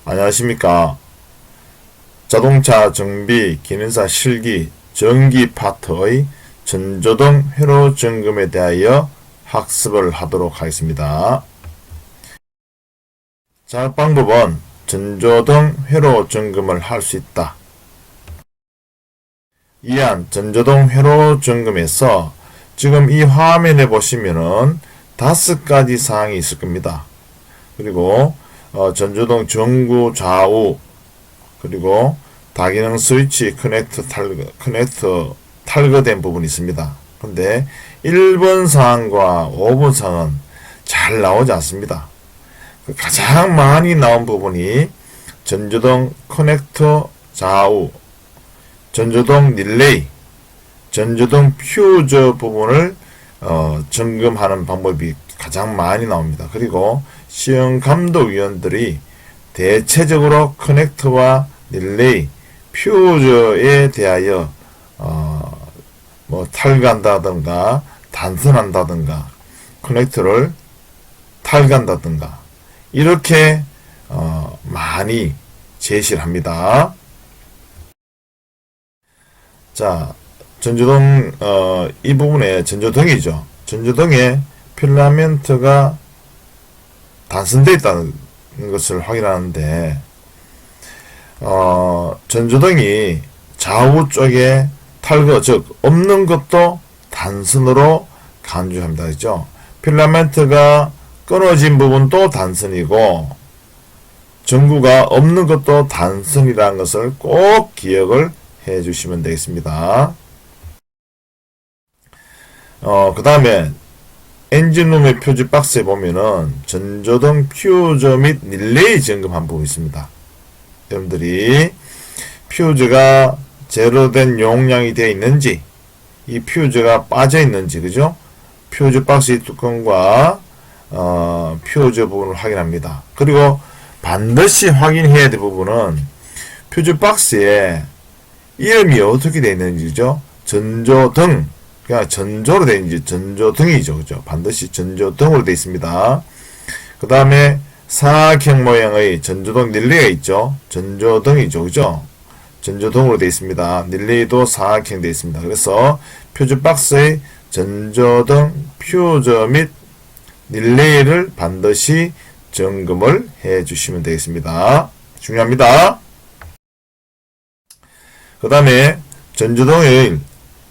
안녕하십니까. 자동차 정비 기능사 실기 전기 파트의 전조등 회로 점검에 대하여 학습을 하도록 하겠습니다. 자, 방법은 전조등 회로 점검을 할 수 있다. 이한 전조등 회로 점검에서 지금 이 화면에 보시면은 5가지 사항이 있을 겁니다. 그리고 전조등 전구 좌우, 그리고 다기능 스위치 커넥터 탈거된 부분이 있습니다. 근데 1번 사항과 5번 사항은 잘 나오지 않습니다. 가장 많이 나온 부분이 전조등 커넥터 좌우, 전조등 릴레이, 전조등 퓨저 부분을 점검하는 방법이 가장 많이 나옵니다. 그리고 시험 감독위원들이 대체적으로 커넥터와 릴레이, 퓨저에 대하여 탈거한다든가 단선한다든가 커넥터를 탈거한다든가 이렇게 많이 제시를 합니다. 자, 전조등 이 부분에 전조등이죠. 전조등에 필라멘트가 단선되어 있다는 것을 확인하는데 전조등이 좌우 쪽에 탈거, 즉 없는 것도 단선으로 간주합니다. 그죠? 필라멘트가 끊어진 부분도 단선이고 전구가 없는 것도 단선이라는 것을 꼭 기억을 해 주시면 되겠습니다. 그 다음에 엔진룸의 표지 박스에 보면은 전조등 퓨저 및 릴레이 점검한 부분이 있습니다. 여러분들이 퓨저가 제로된 용량이 되어 있는지, 이 퓨저가 빠져 있는지, 그죠? 퓨저 박스의 뚜껑과 퓨저 부분을 확인합니다. 그리고 반드시 확인해야 될 부분은 퓨저 박스에 이름이 어떻게 되어 있는지죠? 전조등, 그냥 전조로 되어 있는지 전조등이죠. 그죠? 반드시 전조등으로 되어 있습니다. 그 다음에 사각형 모양의 전조등 릴레이가 있죠. 전조등이죠. 그죠? 전조등으로 되어 있습니다. 릴레이도 사각형 되어 있습니다. 그래서 퓨저 박스의 전조등 퓨저 및 릴레이를 반드시 점검을 해 주시면 되겠습니다. 중요합니다. 그 다음에 전조등의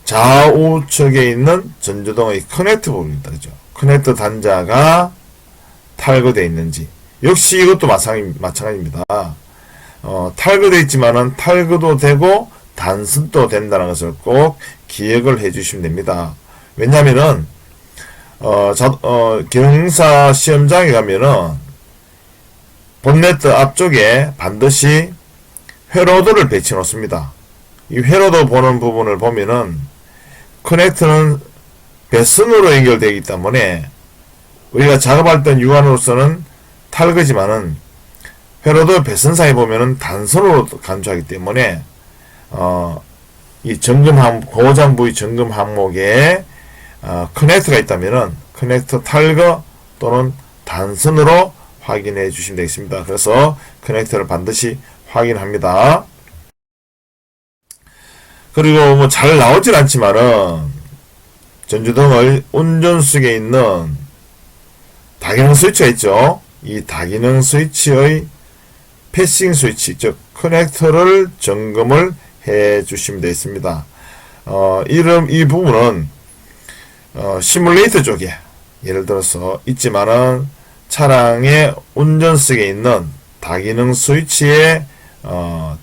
좌우측에 있는 전조등의 커넥터 부분입니다. 그죠? 커넥터 단자가 탈거되어 있는지. 역시 이것도 마찬가지입니다. 탈거되어 있지만은 탈거도 되고 단선도 된다는 것을 꼭 기억을 해 주시면 됩니다. 왜냐면은, 기능사 시험장에 가면은 본네트 앞쪽에 반드시 회로도를 배치해 놓습니다. 이 회로도 보는 부분을 보면은 커넥터는 배선으로 연결되기 때문에 우리가 작업할 때 육안으로서는 탈거지만은 회로도 배선사에 보면은 단선으로 간주하기 때문에 이 고장 부위 점검 항목에 커넥터가 있다면은 커넥터 탈거 또는 단선으로 확인해 주시면 되겠습니다. 그래서 커넥터를 반드시 확인합니다. 그리고 잘 나오진 않지만은 전조등의 운전석에 있는 다기능 스위치가 있죠. 이 다기능 스위치의 패싱 스위치, 즉 커넥터를 점검을 해 주시면 되겠습니다. 이 부분은 시뮬레이터 쪽에 예를 들어서 있지만은 차량의 운전석에 있는 다기능 스위치의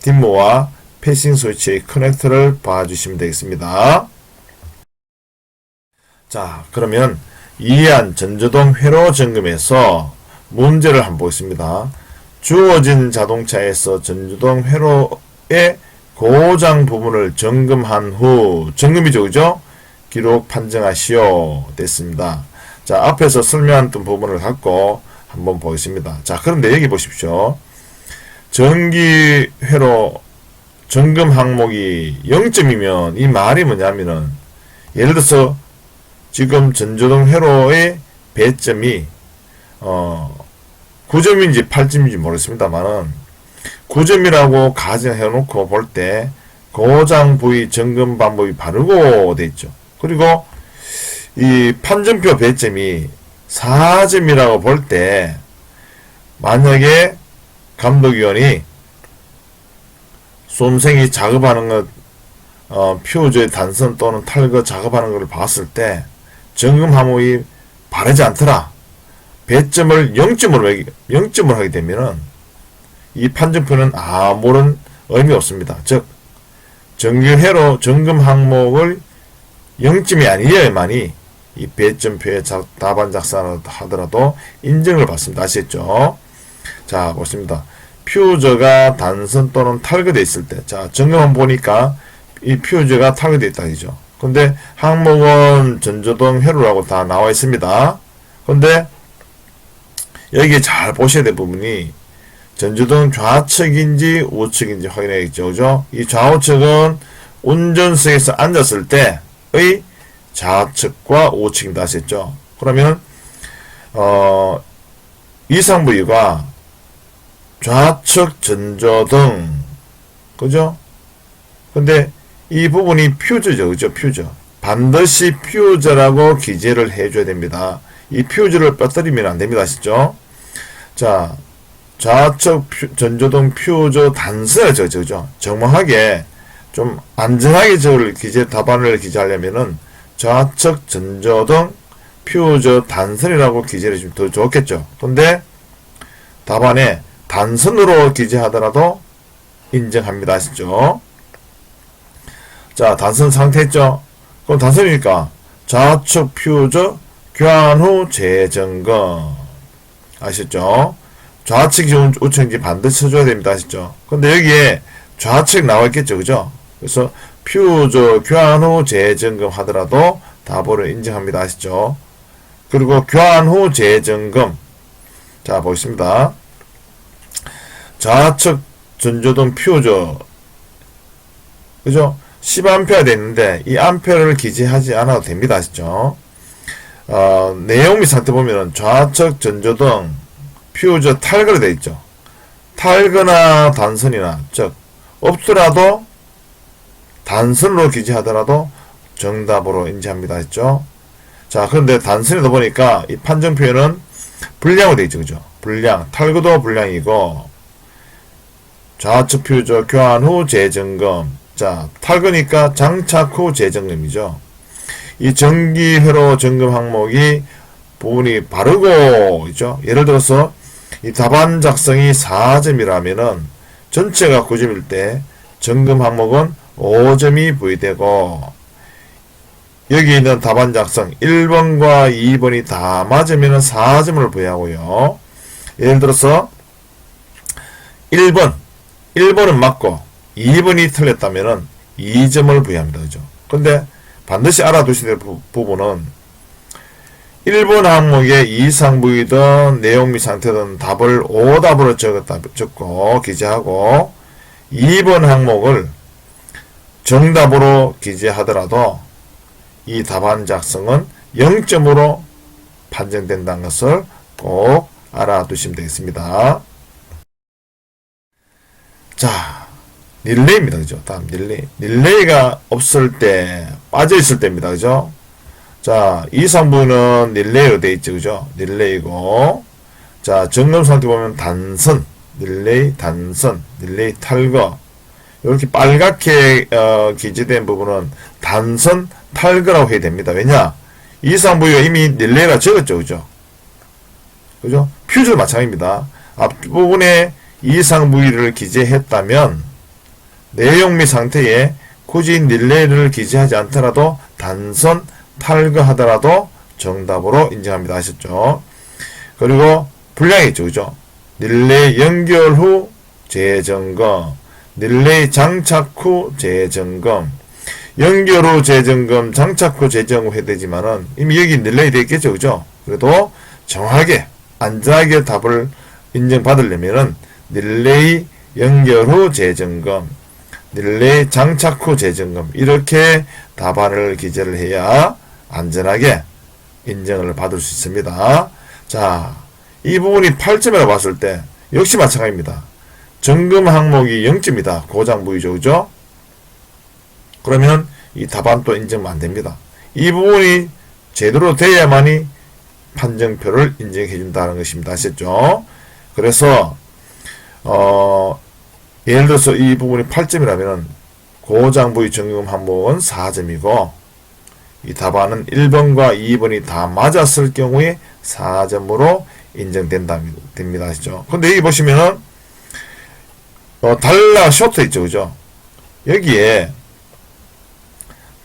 dim모와 패싱 스위치의 커넥터를 봐주시면 되겠습니다. 자, 그러면 이해한 전조등 회로 점검에서 문제를 한번 보겠습니다. 주어진 자동차에서 전조등 회로의 고장 부분을 점검한 후, 점검이죠, 그죠? 기록 판정하시오. 됐습니다. 자, 앞에서 설명했던 부분을 갖고 한번 보겠습니다. 자, 그런데 여기 보십시오. 전기 회로 점검 항목이 0점이면 이 말이 뭐냐면은 예를 들어서 지금 전조등 회로의 배점이 9점인지 8점인지 모르겠습니다만은 9점이라고 가정해놓고 볼 때 고장 부위 점검 방법이 바르고 돼 있죠. 그리고 이 판정표 배점이 4점이라고 볼 때 만약에 감독위원이 쏨생이 작업하는 것, 퓨즈의 단선 또는 탈거 작업하는 것을 봤을 때 점검 항목이 바르지 않더라. 배점을 0점으로 하게 되면은 이 판정표는 아무런 의미 없습니다. 즉, 정규회로 점검 항목을 0점이 아니어야만이 이 배점표에 답안 작성하더라도 인정을 받습니다. 아시겠죠? 자, 보십니다. 퓨저가 단선 또는 탈거되어 있을 때, 자, 점검만 보니까 이 퓨저가 탈거되어 있다, 이죠. 근데 항목은 전조등 회로라고 다 나와 있습니다. 근데 여기 잘 보셔야 될 부분이 전조등 좌측인지 우측인지 확인해야겠죠. 그죠? 이 좌우측은 운전석에서 앉았을 때의 좌측과 우측입니다. 아시겠죠? 그러면, 이상 부위가 좌측 전조등, 그죠? 근데 이 부분이 퓨즈죠. 그죠? 퓨즈. 반드시 퓨즈라고 기재를 해줘야 됩니다. 이 퓨즈를 빠뜨리면 안 됩니다. 아시죠? 자, 좌측 전조등 퓨즈 단서죠. 그죠? 정확하게, 좀 안전하게 저걸 답안을 기재하려면은 좌측 전조등 퓨즈 단선이라고 기재를 해주면 더 좋겠죠. 근데 답안에 단선으로 기재하더라도 인정합니다. 아시죠? 자, 단선 상태 했죠? 그럼 단선이니까 좌측 퓨즈 교환 후 재점검. 아시죠? 좌측이 우측인지 반드시 쳐줘야 됩니다. 아시죠? 근데 여기에 좌측 나와 있겠죠? 그죠? 그래서 퓨즈 교환 후 재점검 하더라도 답으로 인정합니다. 아시죠? 그리고 교환 후 재점검. 자, 보겠습니다. 좌측 전조등 퓨즈. 그죠? 10A 됐는데, 이 암페어를 기재하지 않아도 됩니다. 아시죠? 내용 및 상태 보면은 좌측 전조등 퓨즈 탈거로 되어 있죠. 탈거나 단선이나, 즉, 없더라도 단선으로 기재하더라도 정답으로 인지합니다. 했죠? 자, 그런데 단선이다 보니까 이 판정 표현은 불량으로 되어 있죠. 그죠? 불량. 탈거도 불량이고, 좌측 퓨즈 교환 후 재점검. 자, 탈거니까 장착 후 재점검이죠. 이 정기회로 점검 항목이 부분이 바르고 있죠. 예를 들어서 이 답안 작성이 4점이라면은 전체가 9점일 때 점검 항목은 5점이 부여되고, 여기 있는 답안 작성 1번과 2번이 다 맞으면 4점을 부여하고요. 예를 들어서 1번은 맞고 2번이 틀렸다면 2점을 부여합니다. 그죠? 근데 반드시 알아두셔야 될 부분은 1번 항목에 이상 부위든 내용 및 상태든 답을 오답으로 적고 기재하고, 2번 항목을 정답으로 기재하더라도 이 답안 작성은 0점으로 판정된다는 것을 꼭 알아두시면 되겠습니다. 자, 릴레이입니다. 그죠? 다음 릴레이. 릴레이가 없을 때, 빠져있을 때입니다. 그죠? 자, 이상 부위는 릴레이로 되어 있죠. 그죠? 릴레이고, 자, 점검 상태 보면 단선, 릴레이, 단선, 릴레이 탈거. 이렇게 빨갛게 기재된 부분은 단선 탈거라고 해야 됩니다. 왜냐? 이상 부위가 이미 릴레이가 적었죠. 그죠? 그죠? 퓨즈도 마찬가지입니다. 앞부분에 이상 부위를 기재했다면 내용 및 상태에 굳이 릴레이를 기재하지 않더라도 단선 탈거하더라도 정답으로 인정합니다. 아셨죠? 그리고 불량이 있죠. 그죠? 릴레이 연결 후 재점검, 릴레이 장착 후 재점검. 연결 후 재점검, 장착 후 재점검 해야 되지만은 이미 여기 릴레이 되어 있겠죠. 그죠? 그래도 정확하게 안전하게 답을 인정받으려면은 릴레이 연결 후 재점검, 릴레이 장착 후 재점검, 이렇게 답안을 기재를 해야 안전하게 인정을 받을 수 있습니다. 자, 이 부분이 8점이라고 봤을 때 역시 마찬가지입니다. 점검 항목이 0점이다. 고장부위죠. 그죠? 그러면 이 답안도 인정 안 됩니다. 이 부분이 제대로 돼야만이 판정표를 인정해 준다는 것입니다. 아셨죠? 그래서 예를 들어서 이 부분이 8점이라면 고장부위 점검 항목은 4점이고 이 답안은 1번과 2번이 다 맞았을 경우에 4점으로 인정됩니다. 아시죠? 근데 여기 보시면은 단락 쇼트 있죠. 그죠? 여기에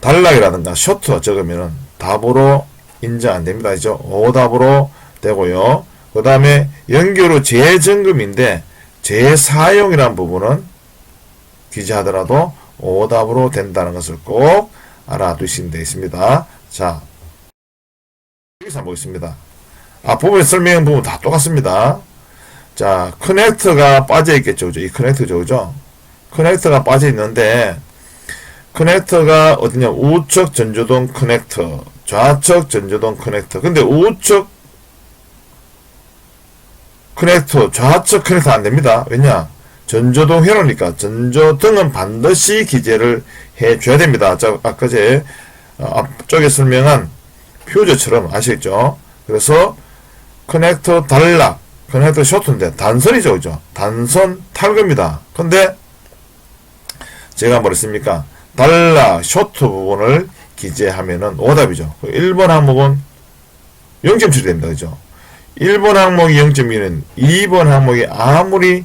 단락이라든가 쇼트 적으면은 답으로 인정 안 됩니다. 그죠? 오답으로 되고요. 그 다음에 연결 후 재점검인데 재사용이라는 부분은 기재하더라도 오답으로 된다는 것을 꼭 알아두시면 되겠습니다. 자, 여기서 한번 보겠습니다. 부분에 설명한 부분 다 똑같습니다. 자, 커넥터가 빠져 있겠죠. 그죠? 이 커넥터죠. 그죠? 커넥터가 빠져 있는데, 커넥터가 어디냐? 우측 전조등 커넥터, 좌측 전조등 커넥터. 근데 우측 커넥터, 좌측 커넥터 안 됩니다. 왜냐? 전조등 회로니까 전조등은 반드시 기재를 해줘야 됩니다. 자, 아까 제 앞쪽에 설명한 퓨저처럼 아시겠죠? 그래서 커넥터 단락, 커넥터 쇼트인데 단선이죠. 그죠? 단선 탈거입니다. 근데 제가 뭐랬습니까? 단락, 쇼트 부분을 기재하면은 오답이죠. 1번 항목은 0점 처리됩니다. 그죠? 1번 항목이 0점이면 2번 항목이 아무리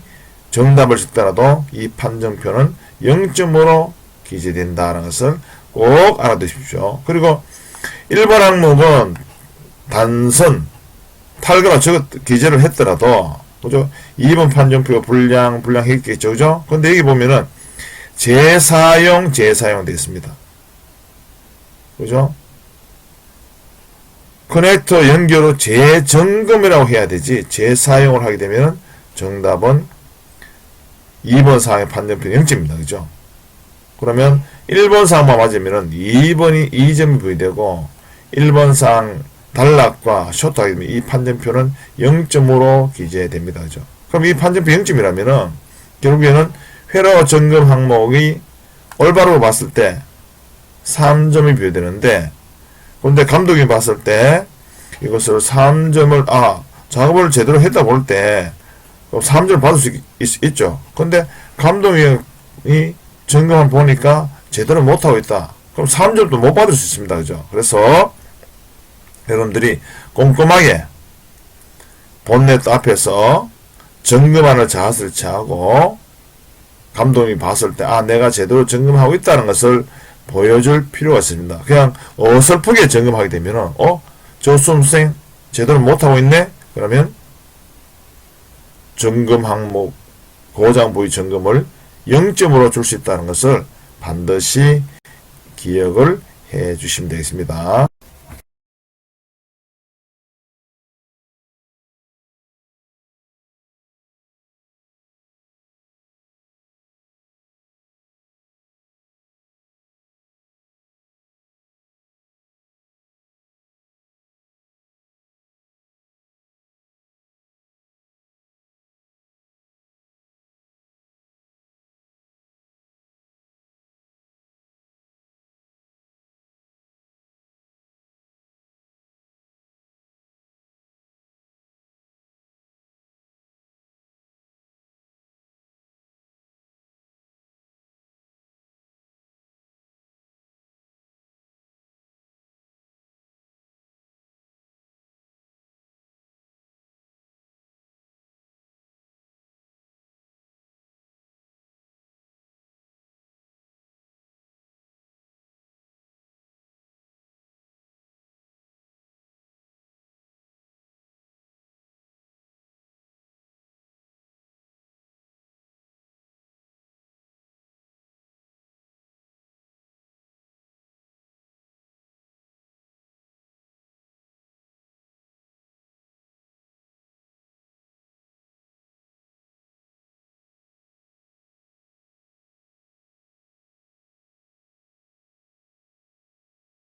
정답을 줬더라도 이 판정표는 0점으로 기재된다는 것을 꼭 알아두십시오. 그리고 1번 항목은 단선, 탈거라 기재를 했더라도, 그죠? 2번 판정표 불량했겠죠. 그죠? 근데 여기 보면은 재사용 되어 있습니다. 그죠? 커넥터 연결 후 재점검이라고 해야 되지, 재사용을 하게 되면 정답은 2번 사항의 판정표 0점입니다. 그죠? 그러면 1번 사항만 맞으면 2번이 2점이 부여되고 1번 사항 단락과 쇼트하게 되면 이 판정표는 0점으로 기재됩니다. 그죠? 그럼 이 판정표 0점이라면은 결국에는 회로 점검 항목이 올바로 봤을 때 3점이 부여되는데, 그런데 감독이 봤을 때 이것을 3점을 작업을 제대로 했다 볼 때 3점을 받을 수 있죠. 근데 감독이 점검을 보니까 제대로 못하고 있다. 그럼 3점도 못 받을 수 있습니다. 그죠? 그래서 여러분들이 꼼꼼하게 본넷 앞에서 점검하는 자세를 취하고 감독이 봤을 때 내가 제대로 점검하고 있다는 것을 보여줄 필요가 있습니다. 그냥 어설프게 점검하게 되면은 저 수험생 제대로 못하고 있네? 그러면 점검 항목 고장 부위 점검을 0점으로 줄 수 있다는 것을 반드시 기억을 해 주시면 되겠습니다.